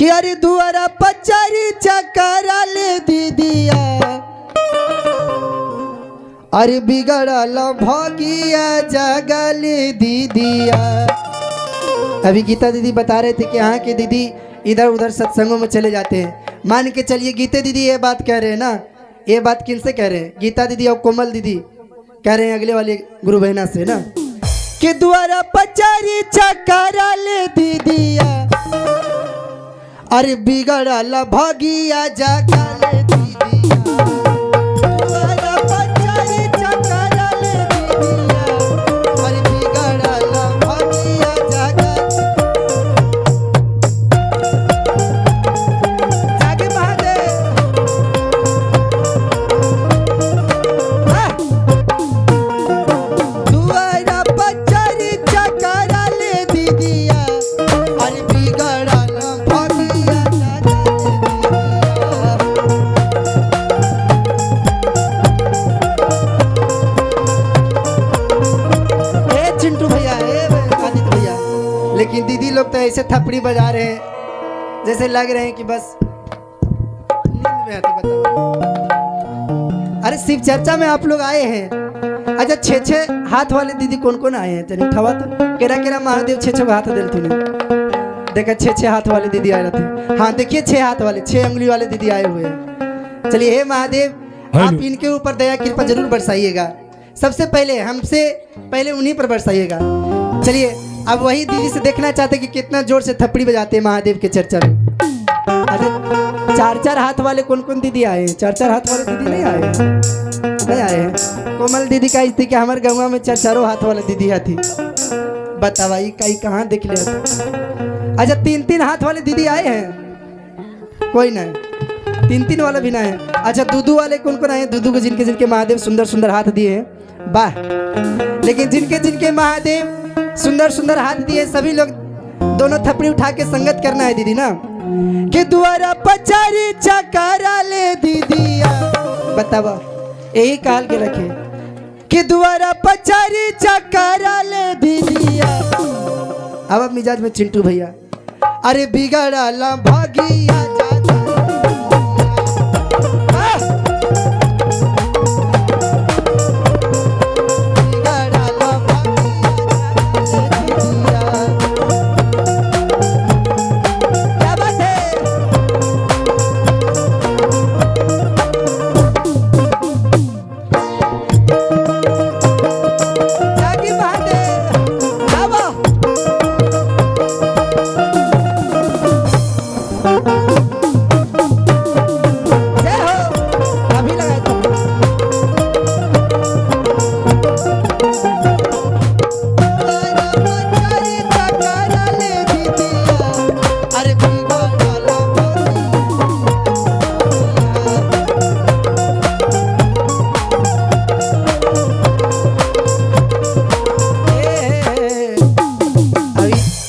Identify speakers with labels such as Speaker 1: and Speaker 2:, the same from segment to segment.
Speaker 1: कि अरे दुआरा पचारी चकरा ले दीदिया, अरे बिगड़ल भगिया जगल दीदिया। अभी गीता दीदी बता रहे थे कि यहाँ के दीदी इधर उधर सत्संगों में चले जाते हैं। मान के चलिए गीता दीदी ये बात कह रहे हैं ना, ये बात किनसे कह रहे हैं? गीता दीदी और कोमल दीदी कह रहे हैं अगले वाले गुरु बहना से ना, कि द्वारा पचारी चकरा ले दीदिया, अरे बिगड़ल भगिया जगल दीदिया। द्वारा पचारी चकरा ले दीदिया, अरे बिगड़ल भगिया जगल। जागे महादेव। द्वारा पचारी चकरा ले दीदिया, अरे बिगड़ल भगिया जगल दीदिया। ए चिंटू भैया, ए आदित्य भैया, लेकिन दीदी लोग तो ऐसे थपड़ी बजा रहे हैं जैसे लग रहे हैं कि बस नींद में आती। बताओ, अरे शिव चर्चा में आप लोग आए हैं। अच्छा, 6 हाथ वाले दीदी कौन कौन आए हैं? चलिए ठवा तो केरा केरा महादेव 6 हाथ दिल तूने देखा। 6 हाथ वाले दीदी आए थे। हाँ देखिए 6 हाथ वाले 6 उंगली वाले दीदी आए हुए हैं। चलिए हे महादेव, आप इनके ऊपर दया कृपा जरूर बरसाइएगा। सबसे पहले हमसे पहले उन्हीं पर बरसाइएगा। चलिए अब वही दीदी से देखना चाहते कि कितना जोर से थपड़ी बजाते हैं महादेव के चर्चा में। अरे 4 हाथ वाले कौन कौन दीदी आए हैं? 4 हाथ वाले दीदी नहीं आए हैं? नहीं आए हैं। कोमल दीदी का थी कि हमारे गाँव में 4 हाथ वाले दीदी थी। बतावाई कहीं कहाँ देख लिया? अच्छा 3 हाथ वाले दीदी आए हैं? कोई नहीं, 3 वाला भी ना है। अच्छा दूधू वाले कौन कौन आए हैं? दूधू को जिनके जिनके महादेव सुंदर सुंदर हाथ दिए हैं, वाह। लेकिन जिनके जिनके महादेव सुंदर सुंदर हाथ दिए, सभी लोग दोनों थपड़ी उठा के संगत करना है दीदी ना, कि द्वारा पचारी चकरा ले दीदिया। बतावा यही काल के रखे कि द्वारा पचारी चकरा ले दीदिया। अब मिजाज में चिंटू भैया, अरे बिगड़ल भगिया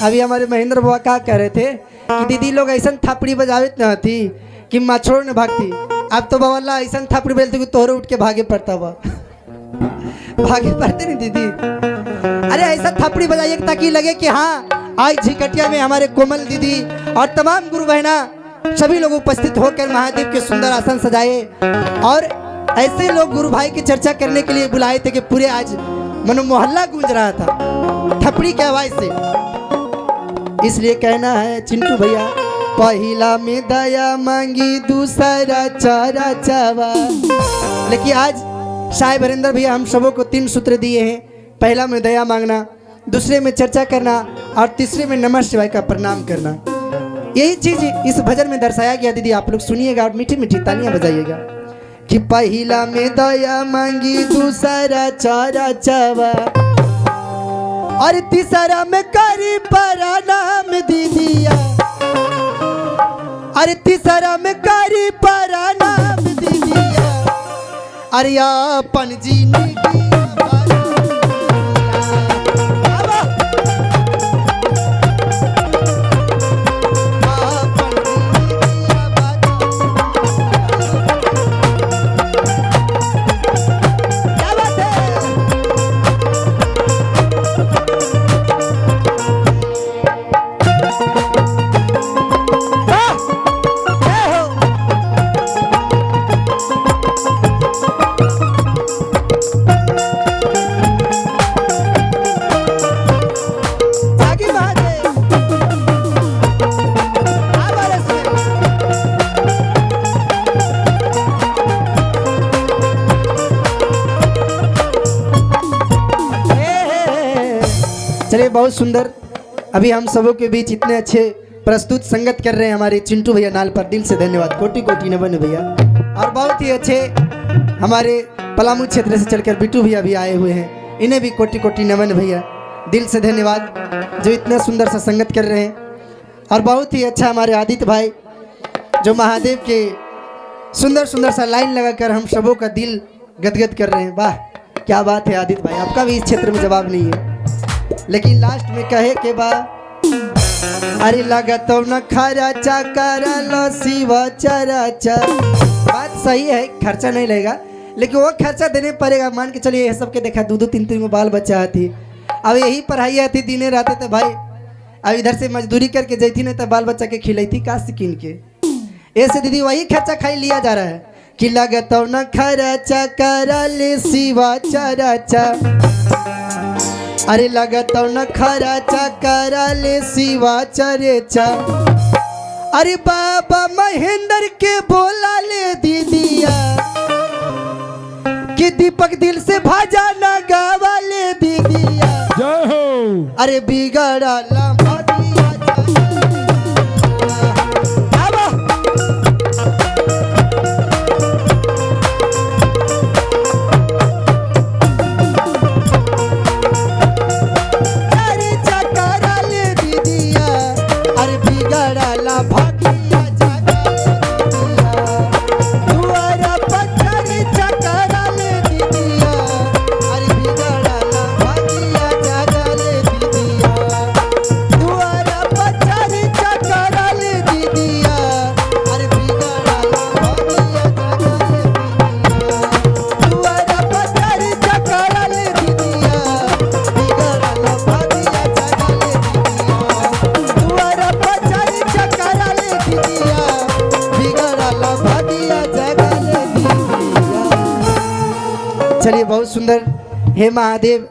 Speaker 1: अभी हमारे महेंद्र बाबा क्या कह रहे थे कि दीदी लोग ऐसा थपड़ी बजावित न थी कि मछोड़ न भागती। अब तो बाबा ऐसा थपड़ी बेलते कि तोहरे उठ के भागे पड़ता हुआ भागे पड़ते नहीं दीदी। अरे ऐसा थपड़ी बजाइए ताकि लगे कि हाँ आज झिकटिया में हमारे कोमल दीदी और तमाम गुरु बहना सभी लोग उपस्थित होकर महादेव के सुंदर आसन सजाए। और ऐसे लोग गुरु भाई की चर्चा करने के लिए बुलाए थे कि पूरे आज मनो मोहल्ला गूंज रहा था थपड़ी के आवाज से। इसलिए कहना है चिंटू भैया, पहला में दया मांगी दूसरा चारा चावा। लेकिन आज साहिब हरिंदर भैया हम सबों को 3 सूत्र दिए हैं। पहला में दया मांगना, दूसरे में चर्चा करना और तीसरे में नमः शिवाय का प्रणाम करना। यही चीज इस भजन में दर्शाया गया। दीदी आप लोग सुनिएगा और मीठी मीठी तालियां बजाइएगा कि पहला में दया मांगी दूसरा चारा चावा और तीसरा में करी प्रणाम दीदिया। अरे तीसरा में करी प्रणाम दीदिया। अरे अपन जिंदगी बहुत सुंदर अभी हम सबों के बीच इतने अच्छे प्रस्तुत संगत कर रहे हैं हमारे चिंटू भैया नाल पर दिल से धन्यवाद, कोटि कोटि नमन भैया। और बहुत ही अच्छे हमारे पलामू क्षेत्र से चलकर बिट्टू भैया भी आए हुए हैं, इन्हें भी कोटि कोटि नमन भैया, दिल से धन्यवाद जो इतना सुंदर सा संगत कर रहे हैं। और बहुत ही अच्छा हमारे आदित्य भाई जो महादेव के सुंदर सुंदर सा लाइन लगाकर हम सबों का दिल गदगद कर रहे हैं। वाह क्या बात है आदित्य भाई, आपका भी इस क्षेत्र में जवाब नहीं है। लेकिन लास्ट में कहे के बाद अरे लगा तो न खर्चा कर लो शिवा चराचा। बात सही है, खर्चा नहीं लगेगा लेकिन वो खर्चा देने पड़ेगा। मान के चलिए ये सबके देखा 2-2 3-3 में बाल बच्चा आती, अब यही पढ़ाई आती दिने रहते तो भाई अब इधर से मजदूरी करके जैती नहीं तो बाल बच्चा के खिलाई का सिकिन के। ऐसे दीदी वही खर्चा खाई लिया जा रहा है कि लगता न खर्चा कर ले शिवा चराचा। अरे लगता न खर्चा कर ले शिवा चरेचा। अरे बाबा महेंद्र के बोला ले दीदिया कि दीपक दिल से भाजा ना गावा ले दीदिया।
Speaker 2: जय हो।
Speaker 1: अरे बिगड़ा लम्हा दिया चलिए बहुत सुंदर। हे महादेव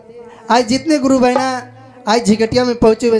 Speaker 1: आज जितने गुरु बहना आज झिकटिया में पहुंचे हुए